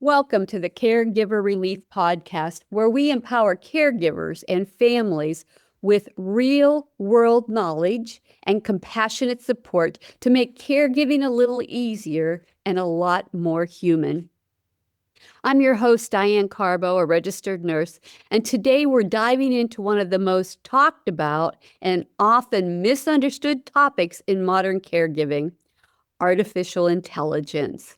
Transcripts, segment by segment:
Welcome to the Caregiver Relief Podcast, where we empower caregivers and families with real-world knowledge and compassionate support to make caregiving a little easier and a lot more human. I'm your host, Diane Carbo, a registered nurse, and today we're diving into one of the most talked about and often misunderstood topics in modern caregiving, artificial intelligence.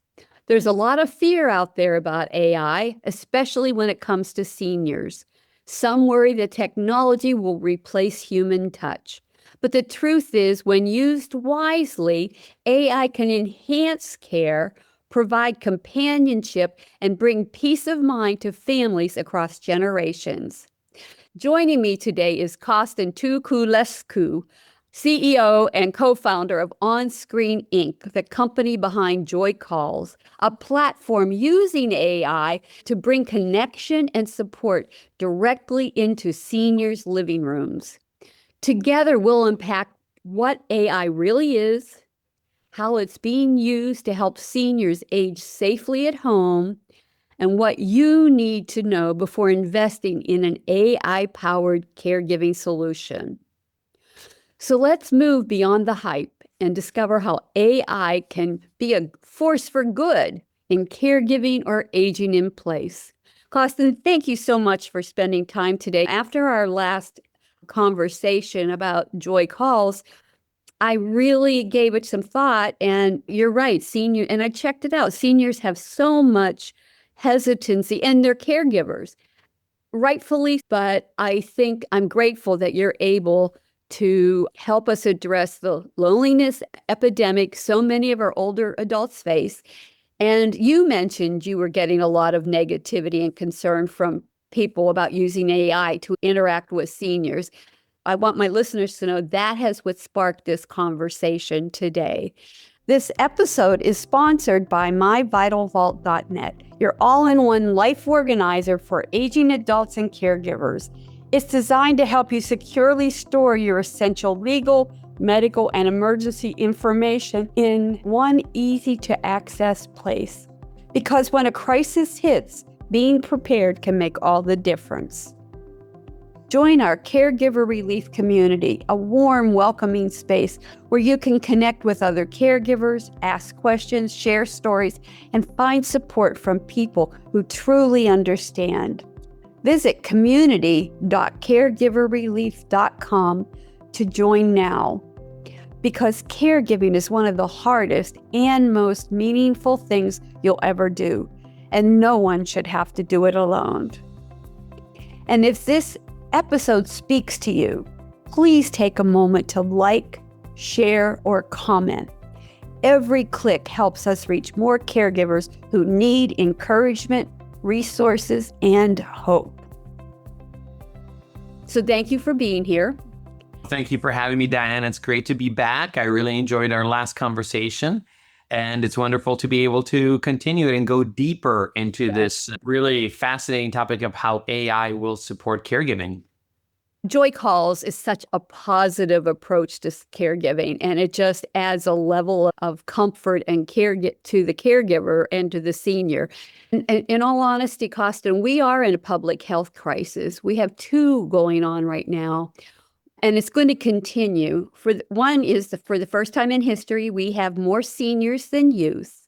There's a lot of fear out there about AI, especially when it comes to seniors. Some worry that technology will replace human touch. But the truth is, when used wisely, AI can enhance care, provide companionship, and bring peace of mind to families across generations. Joining me today is Costin Tuculescu, CEO and co-founder of Onscreen Inc., the company behind Joy Calls, a platform using AI to bring connection and support directly into seniors' living rooms. Together, we'll unpack what AI really is, how it's being used to help seniors age safely at home, and what you need to know before investing in an AI-powered caregiving solution. So let's move beyond the hype and discover how AI can be a force for good in caregiving or aging in place. Costin, thank you so much for spending time today. After our last conversation about Joy Calls, I really gave it some thought, and you're right, and I checked it out. Seniors have so much hesitancy, and they're caregivers, rightfully, but I think I'm grateful that you're able to help us address the loneliness epidemic so many of our older adults face. And you mentioned you were getting a lot of negativity and concern from people about using AI to interact with seniors. I want my listeners to know that has what sparked this conversation today. This episode is sponsored by myvitalvault.net, your all-in-one life organizer for aging adults and caregivers. It's designed to help you securely store your essential legal, medical, and emergency information in one easy-to-access place. Because when a crisis hits, being prepared can make all the difference. Join our Caregiver Relief community, a warm, welcoming space where you can connect with other caregivers, ask questions, share stories, and find support from people who truly understand. Visit community.caregiverrelief.com to join now, because caregiving is one of the hardest and most meaningful things you'll ever do, and no one should have to do it alone. And if this episode speaks to you, please take a moment to like, share, or comment. Every click helps us reach more caregivers who need encouragement, resources, and hope. So thank you for being here. Thank you for having me, Diane. It's great to be back. I really enjoyed our last conversation, and it's wonderful to be able to continue and go deeper into this really fascinating topic of how AI will support caregiving. Joy Calls is such a positive approach to caregiving, and it just adds a level of comfort and care to the caregiver and to the senior. And in all honesty, Costin, we are in a public health crisis. We have two going on right now, and it's going to continue. For the first time in history, we have more seniors than youth.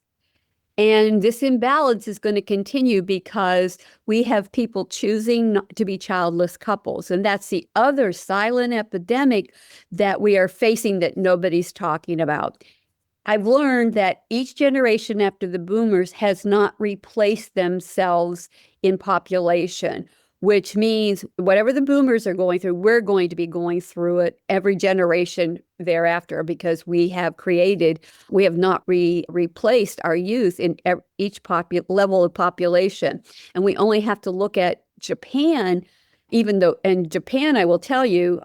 And this imbalance is going to continue because we have people choosing not to be childless couples. And that's the other silent epidemic that we are facing that nobody's talking about. I've learned that each generation after the boomers has not replaced themselves in population, which means whatever the boomers are going through, we're going to be going through it every generation thereafter, because we have not replaced our youth in each level of population. And we only have to look at Japan, and Japan, I will tell you,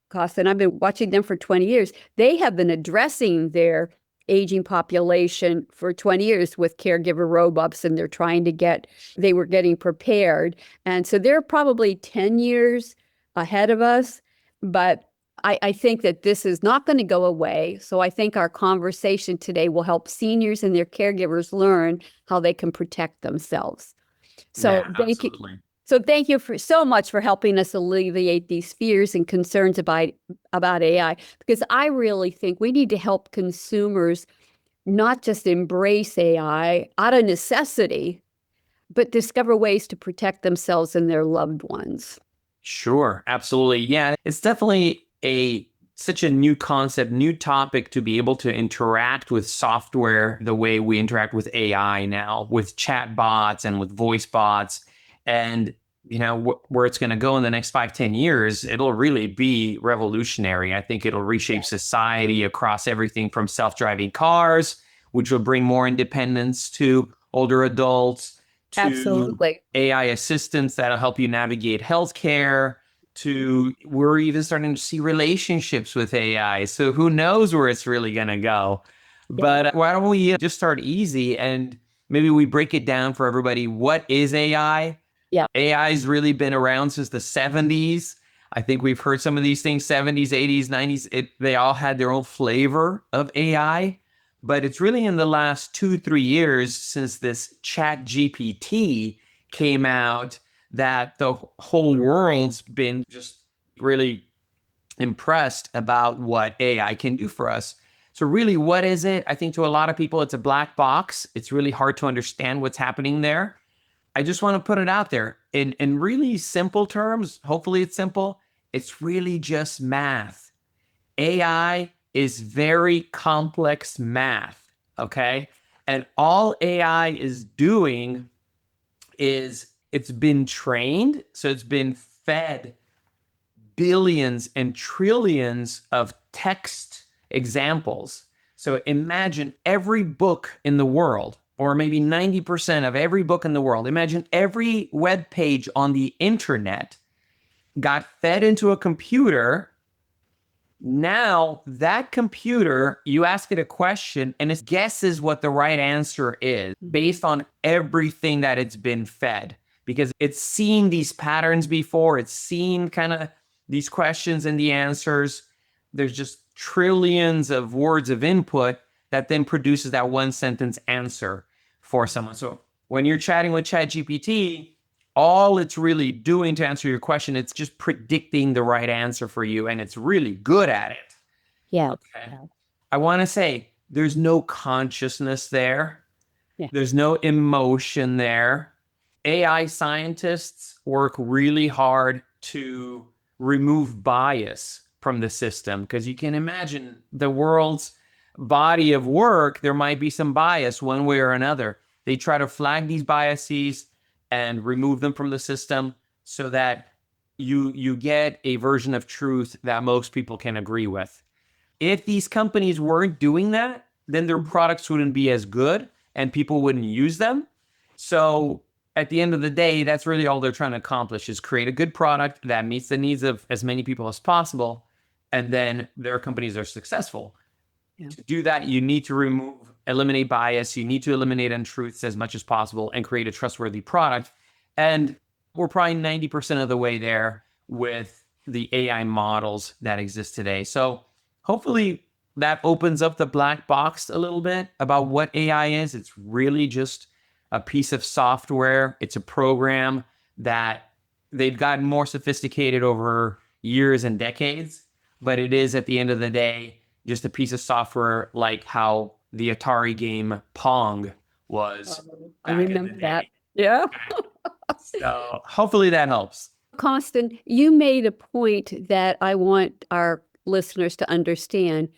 Costin, I've been watching them for 20 years. They have been addressing their aging population for 20 years with caregiver robots, and they were getting prepared. And so they're probably 10 years ahead of us, but I think that this is not going to go away. So I think our conversation today will help seniors and their caregivers learn how they can protect themselves. So Yeah, thank you. absolutely. So thank you for so much for helping us alleviate these fears and concerns about AI, because I really think we need to help consumers not just embrace AI out of necessity, but discover ways to protect themselves and their loved ones. Sure, absolutely. Yeah, it's definitely a such a new concept, new topic to be able to interact with software the way we interact with AI now, with chat bots and with voice bots. And where it's going to go in the next 5, 10 years, it'll really be revolutionary. I think it'll reshape society across everything from self-driving cars, which will bring more independence to older adults, to Absolutely. AI assistants that'll help you navigate healthcare, to we're even starting to see relationships with AI. So who knows where it's really going to go. Yeah. But why don't we just start easy and maybe we break it down for everybody. What is AI? Yeah. AI has really been around since the 70s. I think we've heard some of these things, 70s, 80s, 90s. They all had their own flavor of AI. But it's really in the last 2, 3 years since this Chat GPT came out that the whole world's been just really impressed about what AI can do for us. So really, what is it? I think to a lot of people, it's a black box. It's really hard to understand what's happening there. I just want to put it out there in really simple terms. Hopefully it's simple. It's really just math. AI is very complex math, okay? And all AI is doing is it's been trained, so it's been fed billions and trillions of text examples. So imagine every book in the world, or maybe 90% of every book in the world. Imagine every web page on the internet got fed into a computer. Now that computer, you ask it a question and it guesses what the right answer is based on everything that it's been fed, because it's seen these patterns before. It's seen kind of these questions and the answers. There's just trillions of words of input that then produces that one sentence answer for someone. So when you're chatting with ChatGPT, all it's really doing to answer your question, it's just predicting the right answer for you, and it's really good at it. Yeah. Okay. I want to say there's no consciousness there. Yeah. There's no emotion there. AI scientists work really hard to remove bias from the system, because you can imagine the world's body of work, there might be some bias one way or another. They try to flag these biases and remove them from the system so that you get a version of truth that most people can agree with. If these companies weren't doing that, then their products wouldn't be as good and people wouldn't use them. So at the end of the day, that's really all they're trying to accomplish, is create a good product that meets the needs of as many people as possible. And then their companies are successful. Yeah. To do that, you need to eliminate bias. You need to eliminate untruths as much as possible and create a trustworthy product. And we're probably 90% of the way there with the AI models that exist today. So hopefully that opens up the black box a little bit about what AI is. It's really just a piece of software. It's a program that they've gotten more sophisticated over years and decades, but it is, at the end of the day, just a piece of software, like how the Atari game Pong was. I remember that. Yeah. So hopefully that helps. Costin, you made a point that I want our listeners to understand.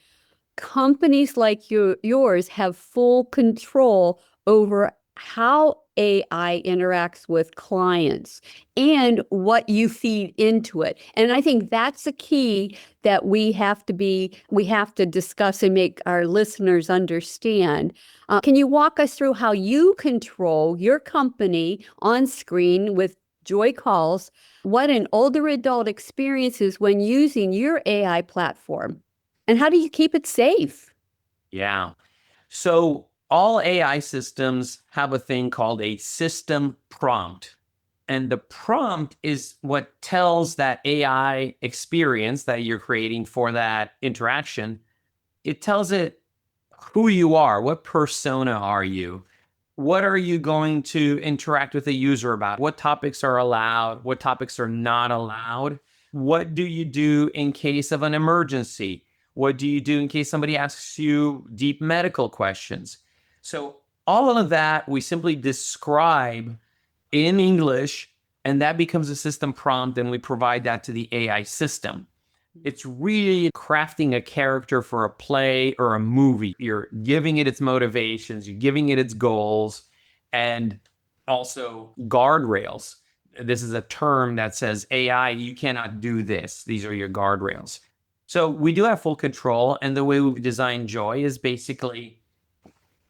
Companies like yours have full control over how AI interacts with clients and what you feed into it. And I think that's the key that we have to discuss and make our listeners understand. Can you walk us through how you control your company Onscreen with Joy Calls, what an older adult experiences when using your AI platform? And how do you keep it safe? Yeah. So all AI systems have a thing called a system prompt. And the prompt is what tells that AI experience that you're creating for that interaction. It tells it who you are, what persona are you? What are you going to interact with the user about? What topics are allowed? What topics are not allowed? What do you do in case of an emergency? What do you do in case somebody asks you deep medical questions? So all of that we simply describe in English, and that becomes a system prompt, and we provide that to the AI system. It's really crafting a character for a play or a movie. You're giving it its motivations, you're giving it its goals, and also guardrails. This is a term that says, AI, you cannot do this. These are your guardrails. So we do have full control. And the way we've designed Joy is basically,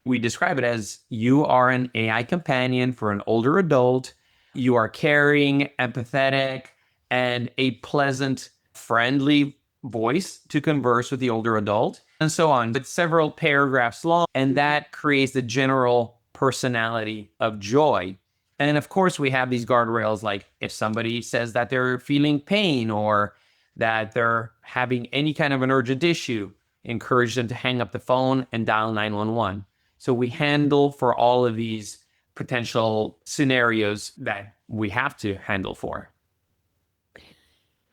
we describe it as you are an AI companion for an older adult. You are caring, empathetic, and a pleasant, friendly voice to converse with the older adult, and so on. It's several paragraphs long, and that creates the general personality of Joy. And of course, we have these guardrails, like if somebody says that they're feeling pain or that they're having any kind of an urgent issue, encourage them to hang up the phone and dial 911. So we handle for all of these potential scenarios that we have to handle for.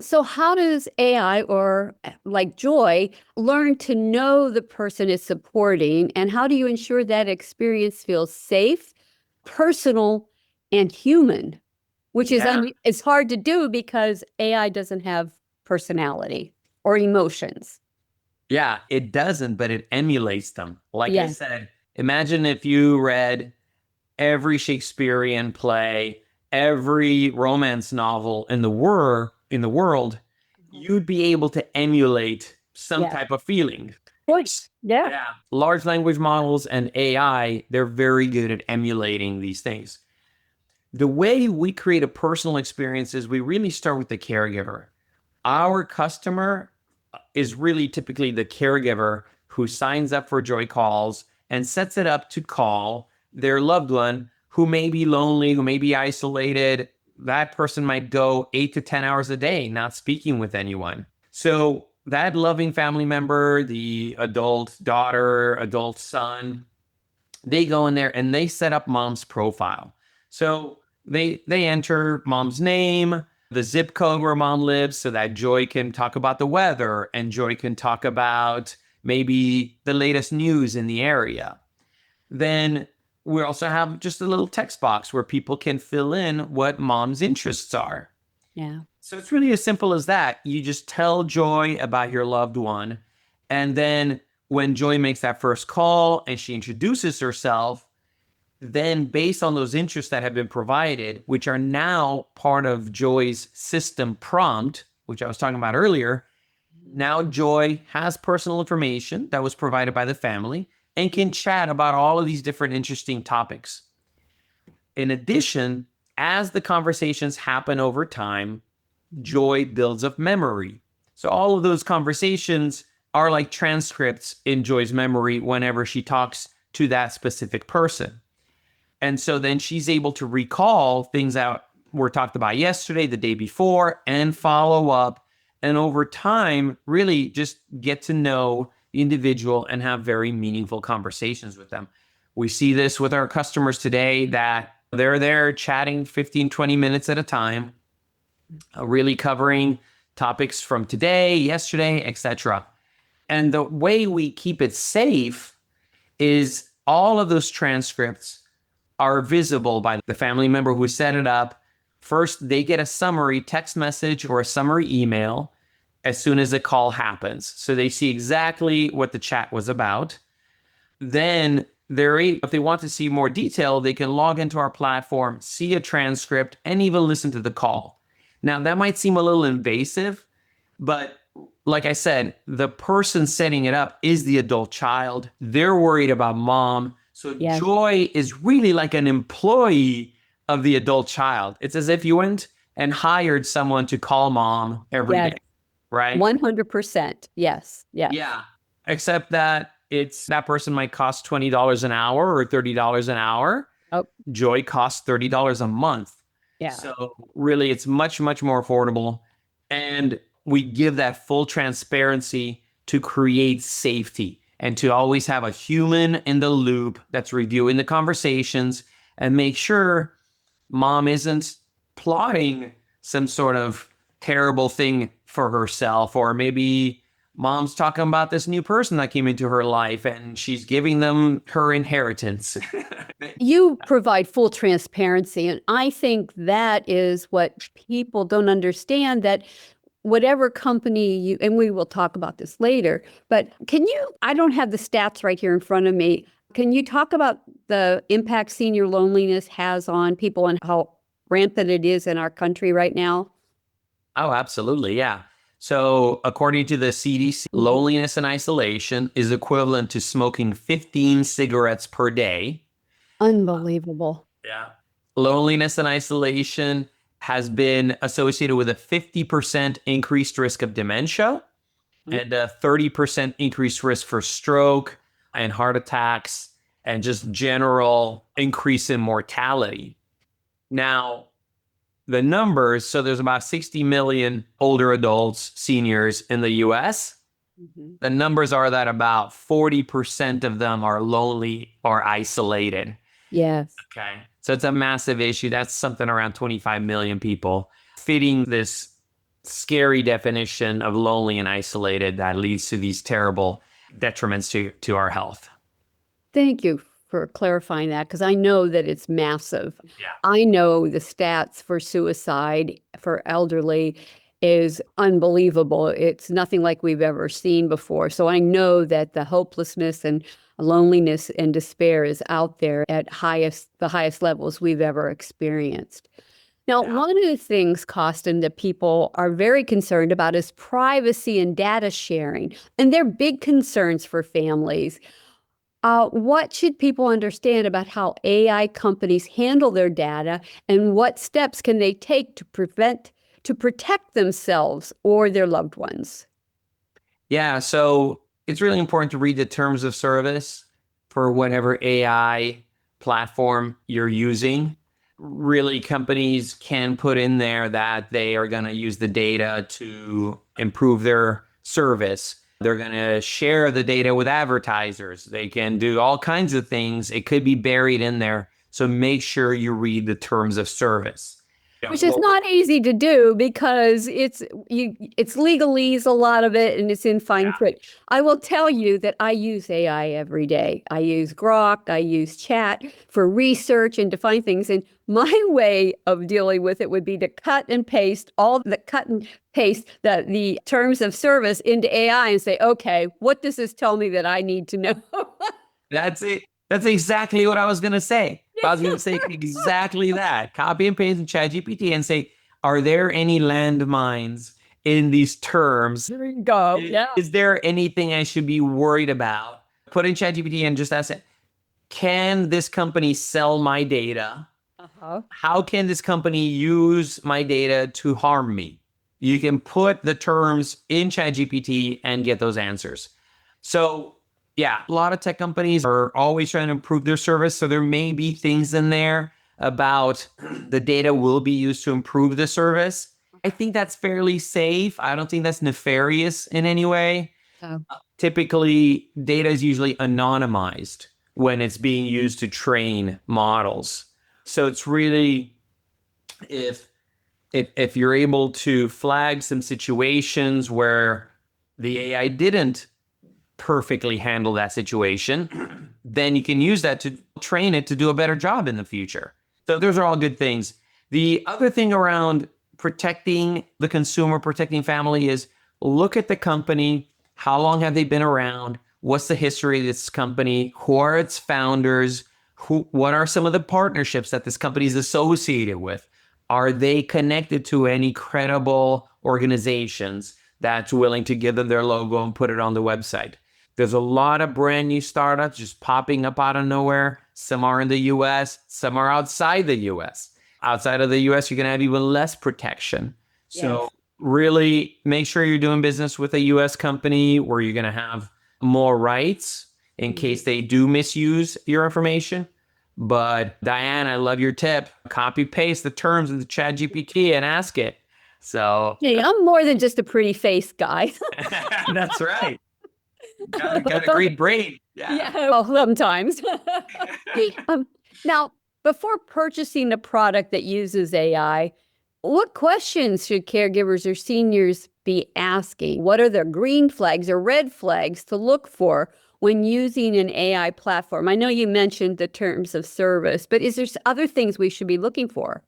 So how does AI or like Joy learn to know the person is supporting, and how do you ensure that experience feels safe, personal, and human? Which is it's hard to do because AI doesn't have personality or emotions. Yeah, it doesn't, but it emulates them. Like I Yes. said, imagine if you read every Shakespearean play, every romance novel in the world, you'd be able to emulate some Yeah. type of feeling. Voice. Yeah. Yeah. Large language models and AI, they're very good at emulating these things. The way we create a personal experience is we really start with the caregiver. Our customer is really typically the caregiver who signs up for Joy Calls and sets it up to call their loved one who may be lonely, who may be isolated. That person might go 8 to 10 hours a day not speaking with anyone. So that loving family member, the adult daughter, adult son, they go in there and they set up mom's profile. So they enter mom's name, the zip code where mom lives, so that Joy can talk about the weather and Joy can talk about maybe the latest news in the area. Then we also have just a little text box where people can fill in what mom's interests are. Yeah. So it's really as simple as that. You just tell Joy about your loved one. And then when Joy makes that first call and she introduces herself, then based on those interests that have been provided, which are now part of Joy's system prompt, which I was talking about earlier, now Joy has personal information that was provided by the family and can chat about all of these different interesting topics. In addition, as the conversations happen over time, Joy builds up memory. So all of those conversations are like transcripts in Joy's memory whenever she talks to that specific person. And so then she's able to recall things that were talked about yesterday, the day before, and follow up. And over time, really just get to know the individual and have very meaningful conversations with them. We see this with our customers today that they're there chatting 15, 20 minutes at a time, really covering topics from today, yesterday, etc. And the way we keep it safe is all of those transcripts are visible by the family member who set it up. First, they get a summary text message or a summary email as soon as the call happens. So they see exactly what the chat was about. Then if they want to see more detail, they can log into our platform, see a transcript, and even listen to the call. Now, that might seem a little invasive, but like I said, the person setting it up is the adult child. They're worried about mom. So yes. Joy is really like an employee of the adult child. It's as if you went and hired someone to call mom every day, right? 100%. Yes. Yeah. Yeah. Except that that person might cost $20 an hour or $30 an hour. Oh. Joy costs $30 a month. Yeah. So really, it's much, much more affordable. And we give that full transparency to create safety and to always have a human in the loop that's reviewing the conversations and make sure mom isn't plotting some sort of terrible thing for herself, or maybe mom's talking about this new person that came into her life and she's giving them her inheritance. You provide full transparency, and I think that is what people don't understand, that whatever company you, and we will talk about this later, but I don't have the stats right here in front of me. Can you talk about the impact senior loneliness has on people and how rampant it is in our country right now? Oh, absolutely. Yeah. So, according to the CDC, loneliness and isolation is equivalent to smoking 15 cigarettes per day. Unbelievable. Yeah. Loneliness and isolation has been associated with a 50% increased risk of dementia and a 30% increased risk for stroke and heart attacks and just general increase in mortality. Now, the numbers, so there's about 60 million older adults, seniors in the US. The numbers are that about 40% of them are lonely or isolated. Yes. Okay. So it's a massive issue. That's something around 25 million people fitting this scary definition of lonely and isolated that leads to these terrible detriments to our health. Thank you for clarifying that, because I know that it's massive. Yeah. I know the stats for suicide for elderly is unbelievable. It's nothing like we've ever seen before. So I know that the hopelessness and loneliness and despair is out there at the highest levels we've ever experienced. Now, one of the things, Costin, that people are very concerned about is privacy and data sharing, and they're big concerns for families. What should people understand about how AI companies handle their data, and what steps can they take to protect themselves or their loved ones? Yeah. So it's really important to read the terms of service for whatever AI platform you're using. Really, companies can put in there that they are going to use the data to improve their service. They're going to share the data with advertisers. They can do all kinds of things. It could be buried in there. So make sure you read the terms of service. Which is not easy to do, because it's legalese, a lot of it, and it's in fine print. I will tell you that I use AI every day. I use Grok, I use chat for research and to find things. And my way of dealing with it would be to cut and paste the terms of service into AI and say, okay, what does this tell me that I need to know? That's it. That's exactly what I was going to say. I was going to say exactly that. Copy and paste in ChatGPT and say, are there any landmines in these terms? There you go. Yeah. Is there anything I should be worried about? Put in ChatGPT and just ask it, can this company sell my data? How can this company use my data to harm me? You can put the terms in ChatGPT and get those answers. So yeah, a lot of tech companies are always trying to improve their service. So there may be things in there about the data will be used to improve the service. I think that's fairly safe. I don't think that's nefarious in any way. Typically, data is usually anonymized when it's being used to train models. So it's really, if you're able to flag some situations where the AI didn't perfectly handle that situation, then you can use that to train it to do a better job in the future. So those are all good things. The other thing around protecting the consumer, protecting family, is look at the company. How long have they been around? What's the history of this company? Who are its founders? What are some of the partnerships that this company is associated with? Are they connected to any credible organizations that's willing to give them their logo and put it on the website? There's a lot of brand new startups just popping up out of nowhere. Some are in the US, some are outside the US. Outside of the US, you're going to have even less protection. Yes. So really make sure you're doing business with a US company where you're going to have more rights in case they do misuse your information. But Diane, I love your tip. Copy paste the terms in the chat GPT and ask it. So Hey, I'm more than just a pretty face guy. that's right. Got a great brain. Yeah, well, sometimes. Um, Now, before purchasing a product that uses AI, what questions should caregivers or seniors be asking? What are the green flags or red flags to look for when using an AI platform? I know you mentioned the terms of service, but is there other things we should be looking for?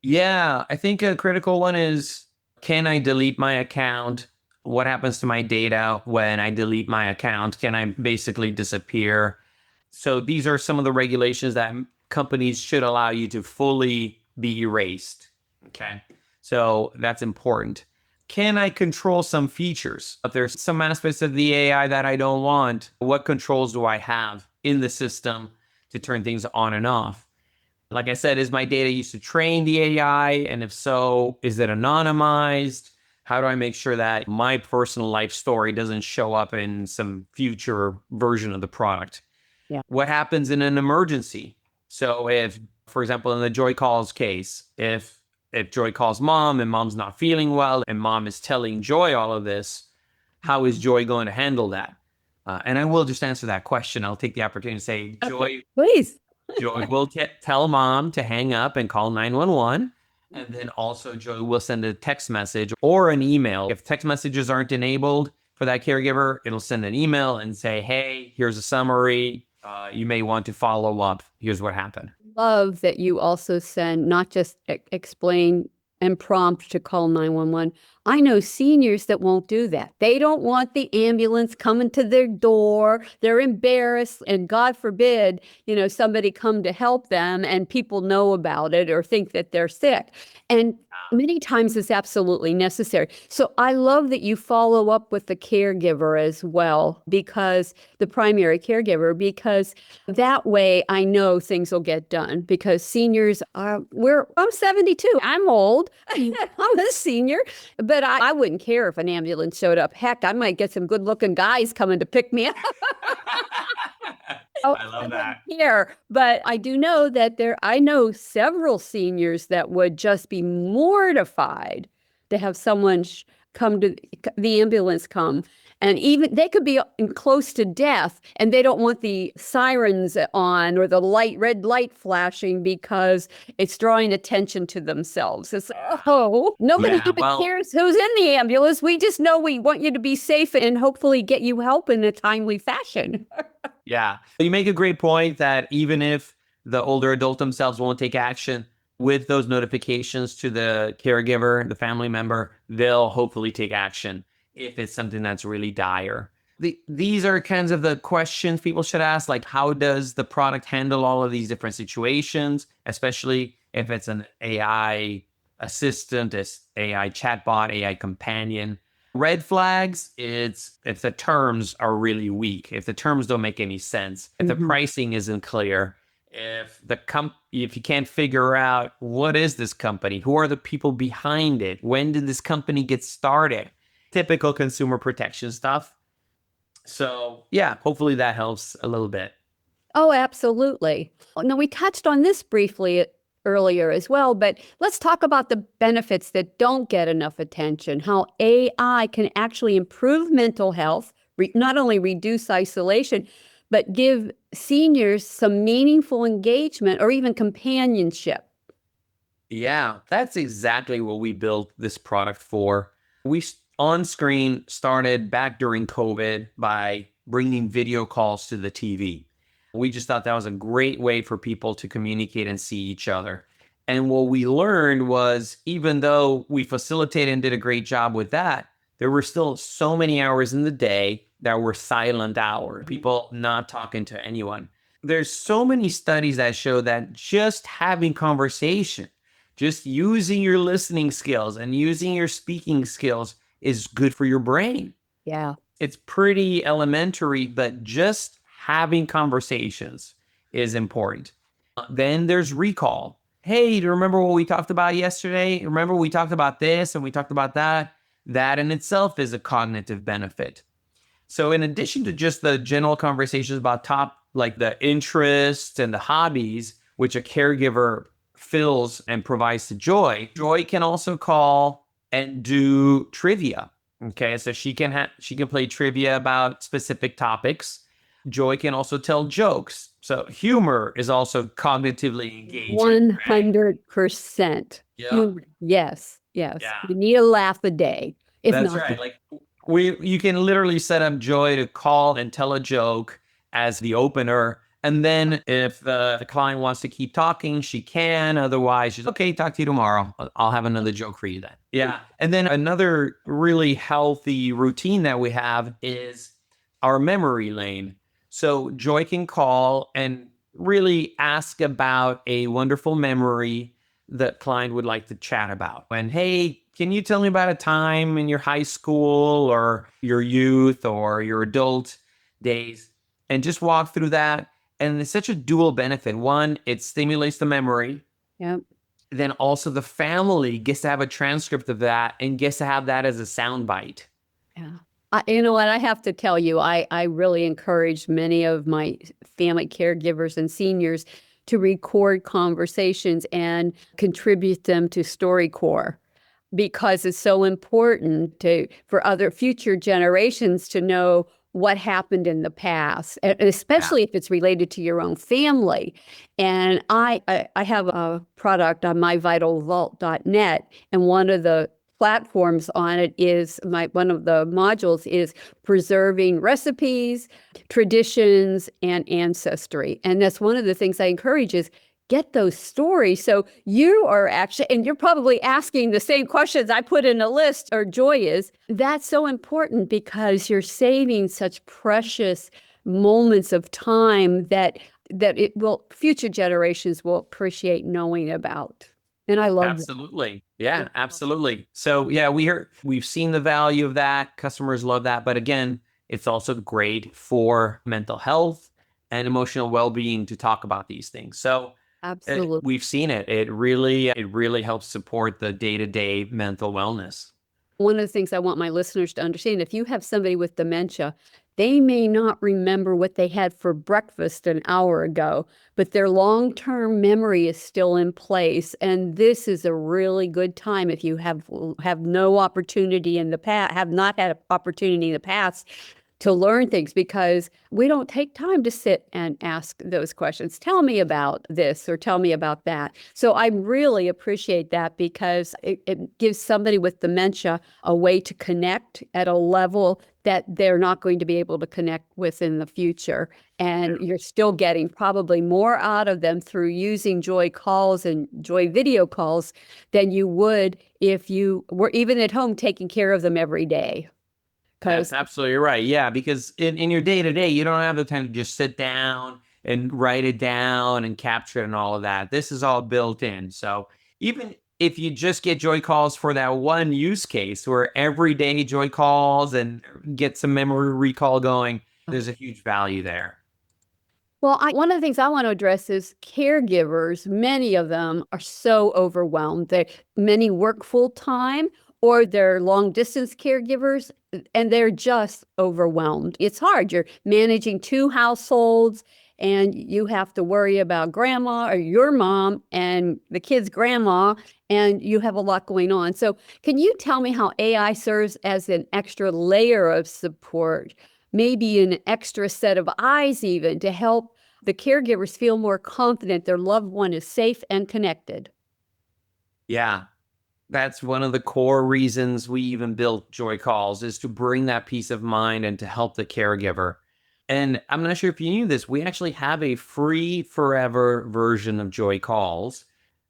Yeah, I think a critical one is, can I delete my account? What happens to my data when I delete my account? Can I basically disappear? So these are some of the regulations that companies should allow you to fully be erased. Okay. So that's important. Can I control some features? If there's some aspects of the AI that I don't want, what controls do I have in the system to turn things on and off? Like I said, is my data used to train the AI? And if so, is it anonymized? How do I make sure that my personal life story doesn't show up in some future version of the product? Yeah. What happens in an emergency? So if, for example, in the Joy Calls case, if Joy calls mom and mom's not feeling well and mom is telling Joy all of this, how is Joy going to handle that? And I will just answer that question. I'll take the opportunity to say, Joy, Please. Joy will tell mom to hang up and call 911. And then also Joy will send a text message or an email. If text messages aren't enabled for that caregiver, it'll send an email and say, hey, here's a summary. You may want to follow up. Here's what happened. Love that you also send, not just explain and prompt to call 911. I know seniors that won't do that. They don't want the ambulance coming to their door. They're embarrassed, and God forbid, somebody come to help them and people know about it or think that they're sick. And many times it's absolutely necessary. So I love that you follow up with the caregiver as well, because the primary caregiver, because that way I know things will get done, because seniors I'm 72. I'm old. I'm a senior, but I wouldn't care if an ambulance showed up. Heck, I might get some good looking guys coming to pick me up. I love that. Here, but I do know that I know several seniors that would just be mortified to have someone come to the ambulance come. And even they could be close to death and they don't want the sirens on or the red light flashing because it's drawing attention to themselves. It's nobody even cares who's in the ambulance. We just know we want you to be safe and hopefully get you help in a timely fashion. Yeah. You make a great point that even if the older adult themselves won't take action with those notifications to the caregiver, the family member, they'll hopefully take action if it's something that's really dire. These are kinds of the questions people should ask, like how does the product handle all of these different situations, especially if it's an AI assistant, AI chatbot, AI companion. Red flags, it's if the terms are really weak, if the terms don't make any sense, if the pricing isn't clear, if you can't figure out what is this company, who are the people behind it, when did this company get started, typical consumer protection stuff. So yeah, hopefully that helps a little bit. Oh, absolutely. Now, we touched on this briefly earlier as well, but let's talk about the benefits that don't get enough attention, how AI can actually improve mental health, not only reduce isolation, but give seniors some meaningful engagement or even companionship. Yeah, that's exactly what we built this product for. Onscreen started back during COVID by bringing video calls to the TV. We just thought that was a great way for people to communicate and see each other. And what we learned was, even though we facilitated and did a great job with that, there were still so many hours in the day that were silent hours, people not talking to anyone. There's so many studies that show that just having conversation, just using your listening skills and using your speaking skills is good for your brain. Yeah. It's pretty elementary, but just having conversations is important. Then there's recall. Hey, do you remember what we talked about yesterday? Remember we talked about this and we talked about that? That in itself is a cognitive benefit. So in addition to just the general conversations about like the interests and the hobbies, which a caregiver fills and provides to Joy, Joy can also call and do trivia. Okay, so she can play trivia about specific topics. Joy can also tell jokes. So humor is also cognitively engaging. Right? 100%. Yeah. Yes, yes. Yeah. You need a laugh a day. If That's not, right. Like you can literally set up Joy to call and tell a joke as the opener. And then if the client wants to keep talking, she can. Otherwise, she's okay, talk to you tomorrow. I'll have another joke for you then. Yeah. And then another really healthy routine that we have is our memory lane. So Joy can call and really ask about a wonderful memory that client would like to chat about. And hey, can you tell me about a time in your high school or your youth or your adult days? And just walk through that. And it's such a dual benefit. One, it stimulates the memory. yep. Then also the family gets to have a transcript of that and gets to have that as a soundbite. Yeah. You know what? I have to tell you, I really encourage many of my family caregivers and seniors to record conversations and contribute them to StoryCorps because it's so important for other future generations to know what happened in the past, and especially if it's related to your own family. And I have a product on myvitalvault.net, and one of the platforms on it is one of the modules is preserving recipes, traditions, and ancestry. And that's one of the things I encourage is get those stories. So you are actually, and you're probably asking the same questions I put in a list, or Joy is. That's so important because you're saving such precious moments of time that future generations will appreciate knowing about. And I love that. Absolutely. Yeah, absolutely. So yeah, we've seen the value of that. Customers love that. But again, it's also great for mental health and emotional well-being to talk about these things. So Absolutely. we've seen it. It really helps support the day-to-day mental wellness. One of the things I want my listeners to understand, if you have somebody with dementia, they may not remember what they had for breakfast an hour ago, but their long-term memory is still in place. And this is a really good time if you have no opportunity in the past, have not had an opportunity in the past to learn things, because we don't take time to sit and ask those questions. Tell me about this or tell me about that. So I really appreciate that because it gives somebody with dementia a way to connect at a level that they're not going to be able to connect with in the future. And you're still getting probably more out of them through using Joy calls and Joy video calls than you would if you were even at home taking care of them every day. That's absolutely right. Yeah, because in your day-to-day, you don't have the time to just sit down and write it down and capture it and all of that. This is all built in. So even if you just get Joy calls for that one use case where every day Joy calls and get some memory recall going, there's a huge value there. Well, one of the things I want to address is caregivers. Many of them are so overwhelmed. Many work full time or they're long distance caregivers, and they're just overwhelmed. It's hard. You're managing two households and you have to worry about grandma or your mom and the kid's grandma, and you have a lot going on. So can you tell me how AI serves as an extra layer of support, maybe an extra set of eyes even, to help the caregivers feel more confident their loved one is safe and connected? Yeah. That's one of the core reasons we even built Joy Calls, is to bring that peace of mind and to help the caregiver. And I'm not sure if you knew this, we actually have a free forever version of Joy Calls,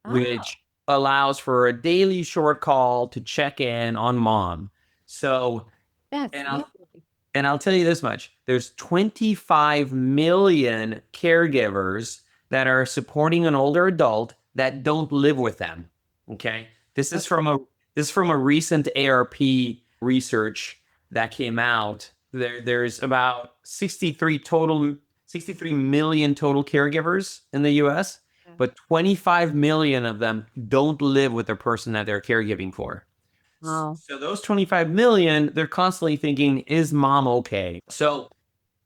which allows for a daily short call to check in on mom. So, That's and lovely. I'll tell you this much, there's 25 million caregivers that are supporting an older adult that don't live with them. Okay. This is from a recent ARP research that came out. There's about 63 million total caregivers in the US, but 25 million of them don't live with the person that they're caregiving for. Wow. So those 25 million, they're constantly thinking, is mom okay? So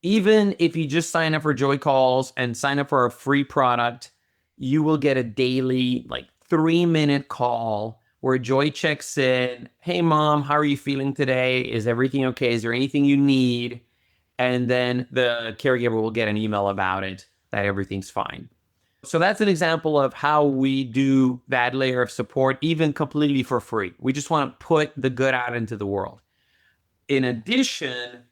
Even if you just sign up for Joy Calls and sign up for a free product, you will get a daily, like 3-minute call where Joy checks in. Hey, mom, how are you feeling today? Is everything okay? Is there anything you need? And then the caregiver will get an email about it, that everything's fine. So that's an example of how we do that layer of support, even completely for free. We just want to put the good out into the world. In addition,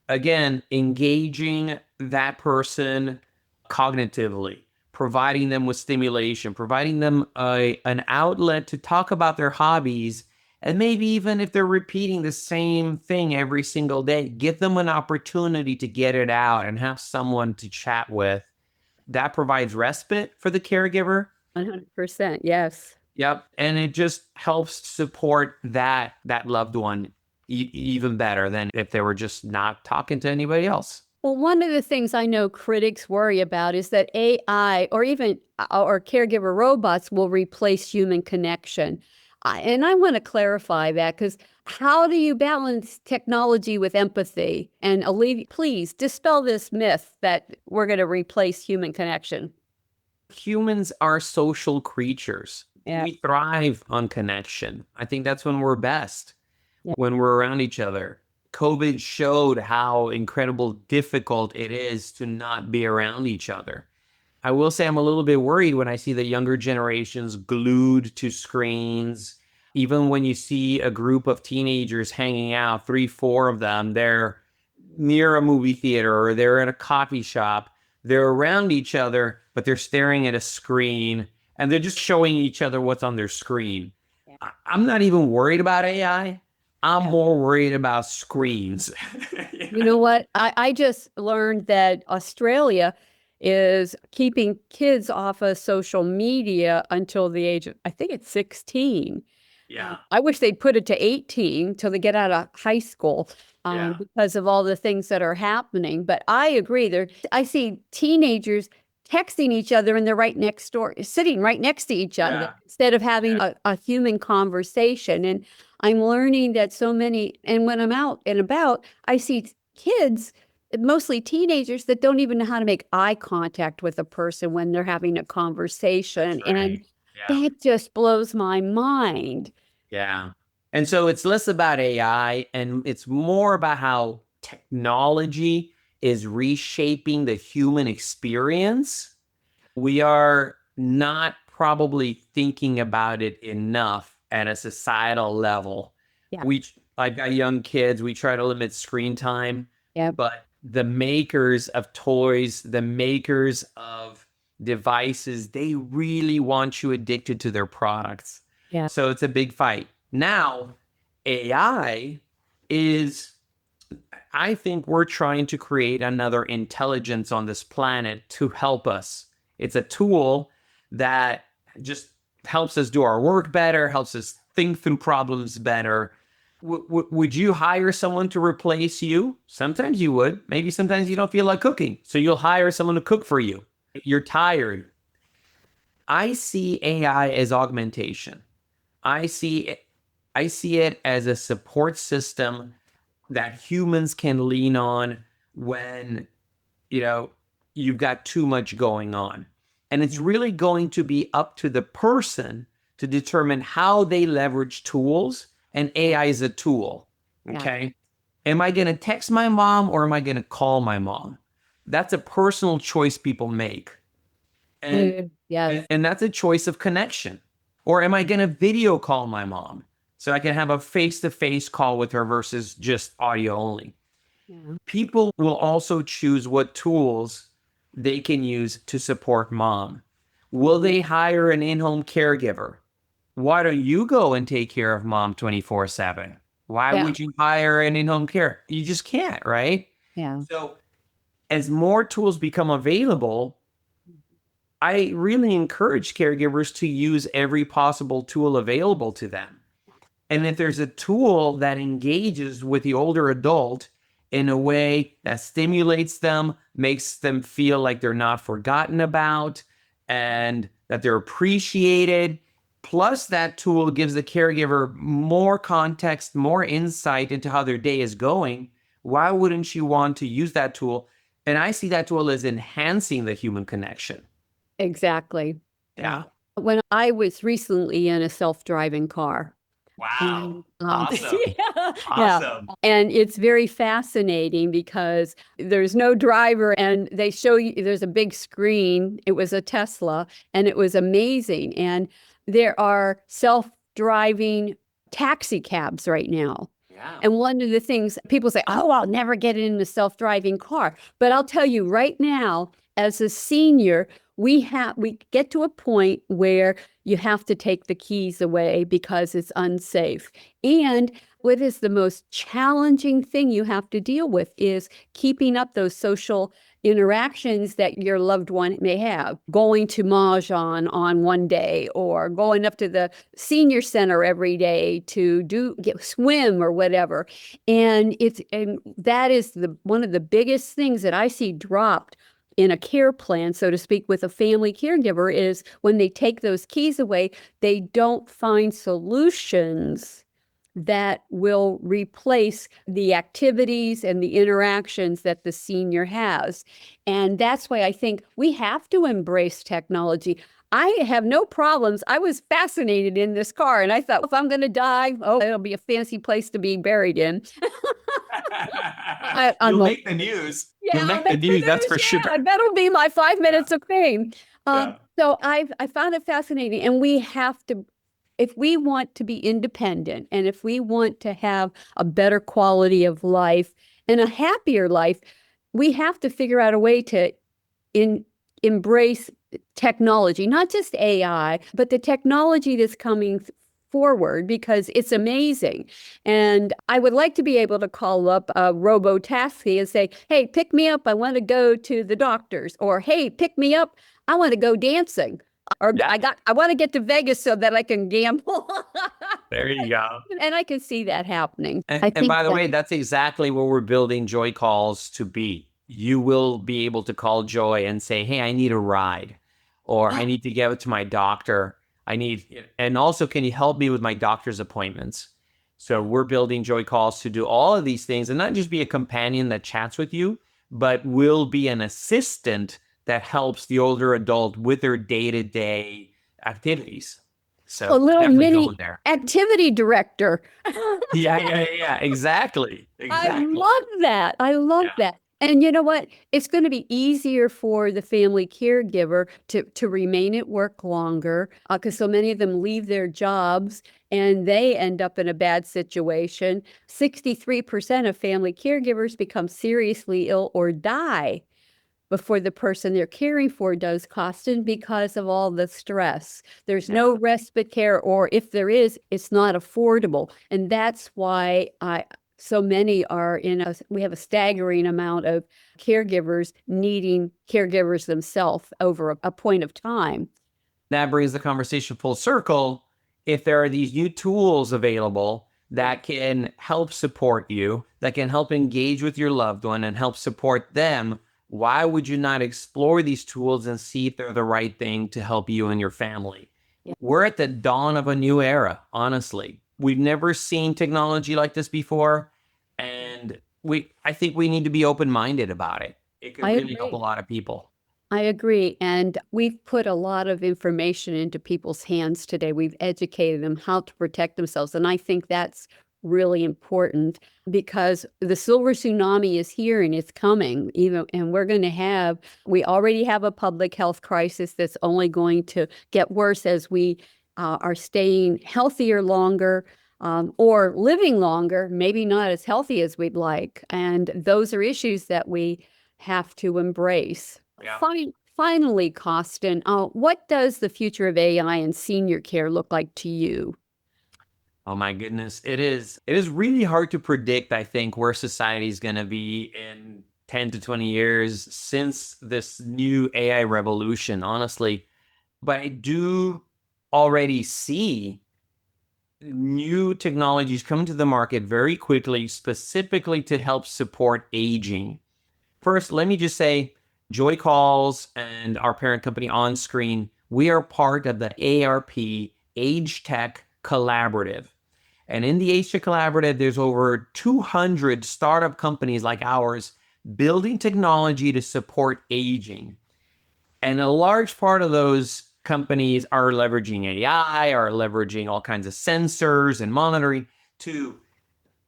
again, engaging that person cognitively, providing them with stimulation, providing them an outlet to talk about their hobbies. And maybe even if they're repeating the same thing every single day, give them an opportunity to get it out and have someone to chat with. That provides respite for the caregiver. 100%. Yes. Yep. And it just helps support that loved one even better than if they were just not talking to anybody else. Well, one of the things I know critics worry about is that AI or even or caregiver robots will replace human connection. And I want to clarify that, because how do you balance technology with empathy? And please dispel this myth that we're going to replace human connection. Humans are social creatures. Yeah. We thrive on connection. I think that's when we're best, Yeah. when we're around each other. COVID showed how incredible difficult it is to not be around each other. I will say I'm a little bit worried when I see the younger generations glued to screens. Even when you see a group of teenagers hanging out, 3, 4 of them, they're near a movie theater or they're in a coffee shop. They're around each other, but they're staring at a screen and they're just showing each other what's on their screen. Yeah. I'm not even worried about AI. I'm more worried about screens. You know what? I just learned that Australia is keeping kids off of social media until the age of, I think it's 16. Yeah. I wish they'd put it to 18 till they get out of high school, Yeah. because of all the things that are happening. But I agree. I see teenagers texting each other and they're right next door, sitting right next to each other, Yeah. instead of having a human conversation. And I'm learning that so many, and when I'm out and about, I see kids, mostly teenagers, that don't even know how to make eye contact with a person when they're having a conversation. Right. And Yeah. that just blows my mind. Yeah. And so it's less about AI and it's more about how technology is reshaping the human experience. We are not probably thinking about it enough at a societal level. Yeah. I've got young kids, we try to limit screen time. Yeah. But the makers of toys, the makers of devices, they really want you addicted to their products. Yeah. So it's a big fight. Now, AI is, I think we're trying to create another intelligence on this planet to help us. It's a tool that just helps us do our work better, helps us think through problems better. Would you hire someone to replace you? Sometimes you would. Maybe sometimes you don't feel like cooking. So you'll hire someone to cook for you. You're tired. I see AI as augmentation. I see it as a support system that humans can lean on when, you've got too much going on. And it's really going to be up to the person to determine how they leverage tools, and AI is a tool. Okay. Yeah. Am I going to text my mom or am I going to call my mom? That's a personal choice people make. And, and that's a choice of connection. Or am I going to video call my mom so I can have a face-to-face call with her versus just audio only? Yeah. People will also choose what tools they can use to support mom. Will they hire an in-home caregiver? Why don't you go and take care of mom 24/7? Why would you hire an in-home care? You just can't, right? Yeah. So as more tools become available, I really encourage caregivers to use every possible tool available to them. And if there's a tool that engages with the older adult in a way that stimulates them, makes them feel like they're not forgotten about and that they're appreciated, plus that tool gives the caregiver more context, more insight into how their day is going, why wouldn't you want to use that tool? And I see that tool as enhancing the human connection. Exactly. Yeah. When I was recently in a self-driving car. Wow. Awesome. Yeah. Awesome. And it's very fascinating because there's no driver and they show you, there's a big screen. It was a Tesla and it was amazing. And there are self-driving taxi cabs right now. Yeah. And one of the things people say, oh, I'll never get in a self-driving car. But I'll tell you right now, as a senior, we get to a point where you have to take the keys away because it's unsafe. And what is the most challenging thing you have to deal with is keeping up those social interactions that your loved one may have, going to Mahjong on one day or going up to the senior center every day to swim or whatever. And that is one of the biggest things that I see dropped in a care plan, so to speak, with a family caregiver is when they take those keys away, they don't find solutions that will replace the activities and the interactions that the senior has. And that's why I think we have to embrace technology. I have no problems. I was fascinated in this car and I thought, if I'm going to die, it'll be a fancy place to be buried in. You'll make the news. Yeah, You'll make the news, that's for sure. That'll be my 5 minutes of fame. So I found it fascinating. And we have to, if we want to be independent and if we want to have a better quality of life and a happier life, we have to figure out a way to embrace technology, not just AI, but the technology that's coming forward because it's amazing. And I would like to be able to call up a robo-taxi and say, hey, pick me up. I want to go to the doctor's. Or, hey, pick me up. I want to go dancing. Or I want to get to Vegas so that I can gamble. There you go. And I can see that happening. And by the way, that's exactly what we're building Joy Calls to be. You will be able to call Joy and say, hey, I need a ride, or I need to get to my doctor. And also, can you help me with my doctor's appointments? So we're building Joy Calls to do all of these things and not just be a companion that chats with you, but will be an assistant that helps the older adult with their day-to-day activities. So a little mini there. Activity director. Yeah, exactly. I love that. I love that. And you know what? It's going to be easier for the family caregiver to remain at work longer because so many of them leave their jobs and they end up in a bad situation. 63% of family caregivers become seriously ill or die before the person they're caring for does, Costin, because of all the stress. There's no respite care, or if there is, it's not affordable. And that's why so many we have a staggering amount of caregivers needing caregivers themselves over a point of time. That brings the conversation full circle. If there are these new tools available that can help support you, that can help engage with your loved one and help support them, why would you not explore these tools and see if they're the right thing to help you and your family? Yeah. We're at the dawn of a new era, honestly. We've never seen technology like this before, and I think we need to be open-minded about it. It could really help a lot of people. I agree. And we've put a lot of information into people's hands today. We've educated them how to protect themselves. And I think that's really important because the silver tsunami is here and it's coming, and we already have a public health crisis that's only going to get worse as we are staying healthier longer or living longer, maybe not as healthy as we'd like. And those are issues that we have to embrace. Yeah. Finally, Costin, what does the future of AI and senior care look like to you? Oh my goodness. It is really hard to predict, I think, where society is going to be in 10 to 20 years since this new AI revolution, honestly. But I do already see new technologies coming to the market very quickly, specifically to help support aging. First, let me just say, Joy Calls and our parent company Onscreen, we are part of the AARP Age Tech Collaborative. And in the Asia Collaborative, there's over 200 startup companies like ours building technology to support aging. And a large part of those companies are leveraging AI, are leveraging all kinds of sensors and monitoring to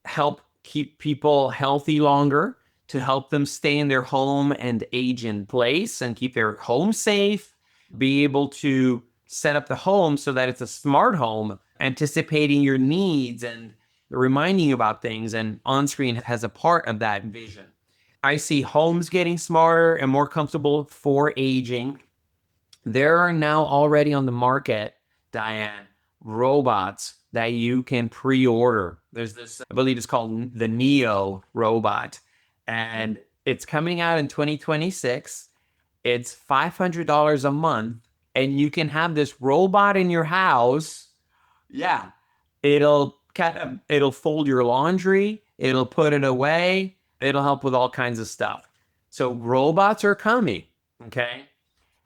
help keep people healthy longer, to help them stay in their home and age in place and keep their home safe, be able to set up the home so that it's a smart home, anticipating your needs and reminding you about things. And Onscreen has a part of that vision. I see homes getting smarter and more comfortable for aging. There are now already on the market, Diane, robots that you can pre-order. There's this, I believe it's called the Neo robot, and it's coming out in 2026. It's $500 a month, and you can have this robot in your house. Yeah, it'll fold your laundry, it'll put it away, it'll help with all kinds of stuff. So robots are coming. Okay.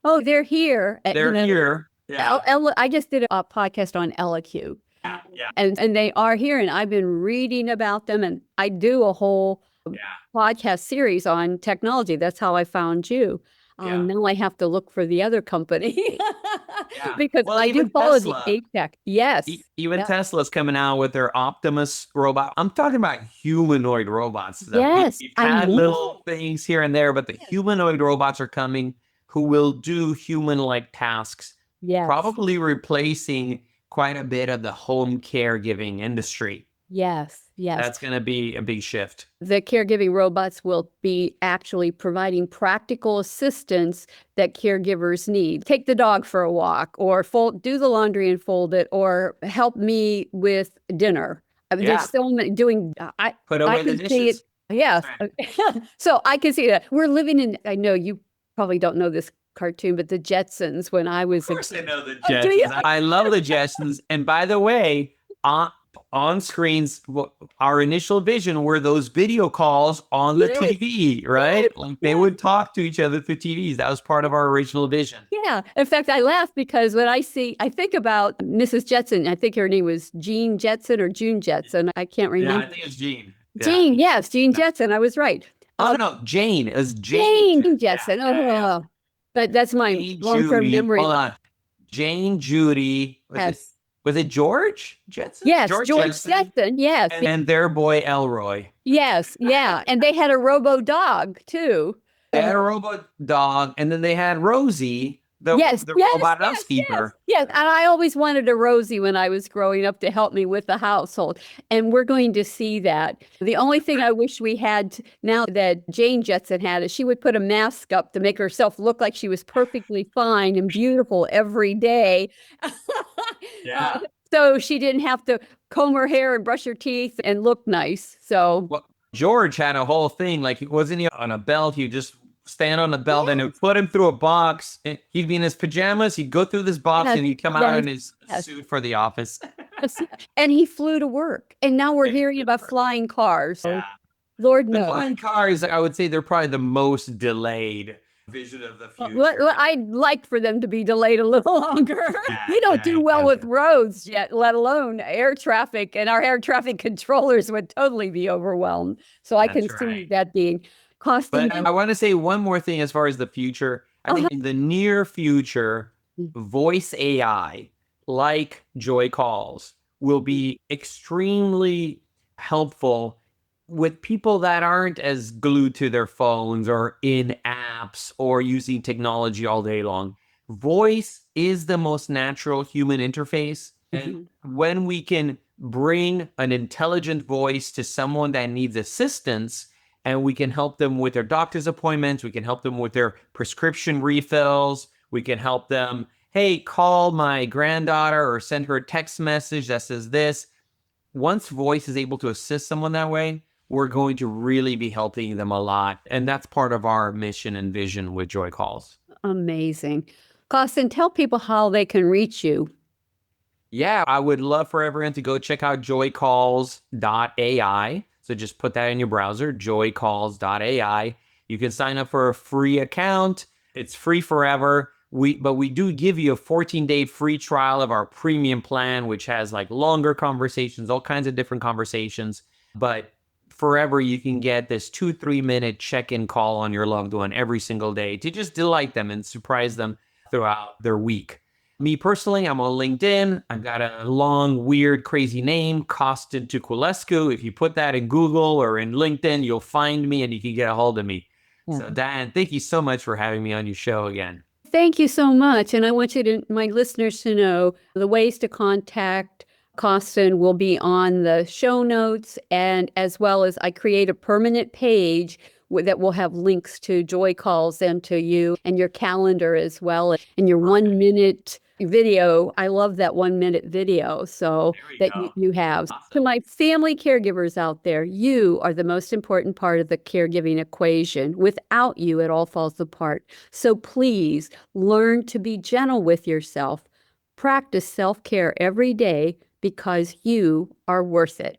Oh, they're here. They're here. Yeah. I just did a podcast on LQ. Yeah. And they are here, and I've been reading about them, and I do a whole podcast series on technology. That's how I found you. Now I have to look for the other company because I do follow the APEC. Yes. Even Tesla's coming out with their Optimus robot. I'm talking about humanoid robots. Yes. We've had little things here and there, but the humanoid robots are coming who will do human-like tasks. Yes. Probably replacing quite a bit of the home caregiving industry. Yes. That's going to be a big shift. The caregiving robots will be actually providing practical assistance that caregivers need. Take the dog for a walk, or do the laundry and fold it, or help me with dinner. I mean, there's so many doing. Put away the dishes. Yes. So I can see that. We're living in, I know you probably don't know this cartoon, but the Jetsons when I was. Of course I know the Jetsons. I love the Jetsons. And by the way, on screens, our initial vision were those video calls on the TV, right? Like they would talk to each other through TVs. That was part of our original vision. Yeah. In fact, I laugh because when I think about Mrs. Jetson, I think her name was Jean Jetson or June Jetson. I can't remember. Yeah, I think it's Jean. Jean, yes, Jean Jetson. I was right. Oh, no, Jane. It was Jane Jetson. But that's my long-term memory. Hold on. Jane, Judy. Was it George Jetson? Yes, George Jetson, yes. And their boy, Elroy. Yes, yeah. And they had a robo-dog, too. They had a robo-dog, and then they had Rosie, the robot housekeeper. Yes, and I always wanted a Rosie when I was growing up to help me with the household. And we're going to see that. The only thing I wish we had now that Jane Jetson had is she would put a mask up to make herself look like she was perfectly fine and beautiful every day. So she didn't have to comb her hair and brush her teeth and look nice. So George had a whole thing, like wasn't he on a belt? He just stand on the belt and it would put him through a box. He'd be in his pajamas. He'd go through this box and he'd come out in his suit for the office. And he flew to work. And now we're hearing about flying cars. Lord knows. Flying cars, I would say they're probably the most delayed vision of the future. Well, I'd like for them to be delayed a little longer. We don't do well with roads yet, let alone air traffic. And our air traffic controllers would totally be overwhelmed. So I can see that being costing. But I want to say one more thing as far as the future. I think in the near future, voice AI like Joy Calls will be extremely helpful with people that aren't as glued to their phones or in apps or using technology all day long. Voice is the most natural human interface. And when we can bring an intelligent voice to someone that needs assistance, and we can help them with their doctor's appointments, we can help them with their prescription refills, we can help them, hey, call my granddaughter or send her a text message that says this. Once voice is able to assist someone that way, we're going to really be helping them a lot. And that's part of our mission and vision with Joy Calls. Amazing. Costin, tell people how they can reach you. Yeah, I would love for everyone to go check out joycalls.ai. So just put that in your browser, joycalls.ai. You can sign up for a free account. It's free forever. But we do give you a 14-day free trial of our premium plan, which has like longer conversations, all kinds of different conversations. But forever, you can get this 2-3 minute check-in call on your loved one every single day to just delight them and surprise them throughout their week. Me personally, I'm on LinkedIn. I've got a long, weird, crazy name, Costin Tuculescu. If you put that in Google or in LinkedIn, you'll find me and you can get a hold of me. Yeah. So Diane, thank you so much for having me on your show again. Thank you so much. And I want my listeners to know the ways to contact Costin will be on the show notes, and as well as I create a permanent page that will have links to Joy calls and to you and your calendar as well, and your 1 minute video. I love that 1 minute video that you have. Awesome. To my family caregivers out there, you are the most important part of the caregiving equation. Without you, it all falls apart. So please learn to be gentle with yourself. Practice self-care every day because you are worth it.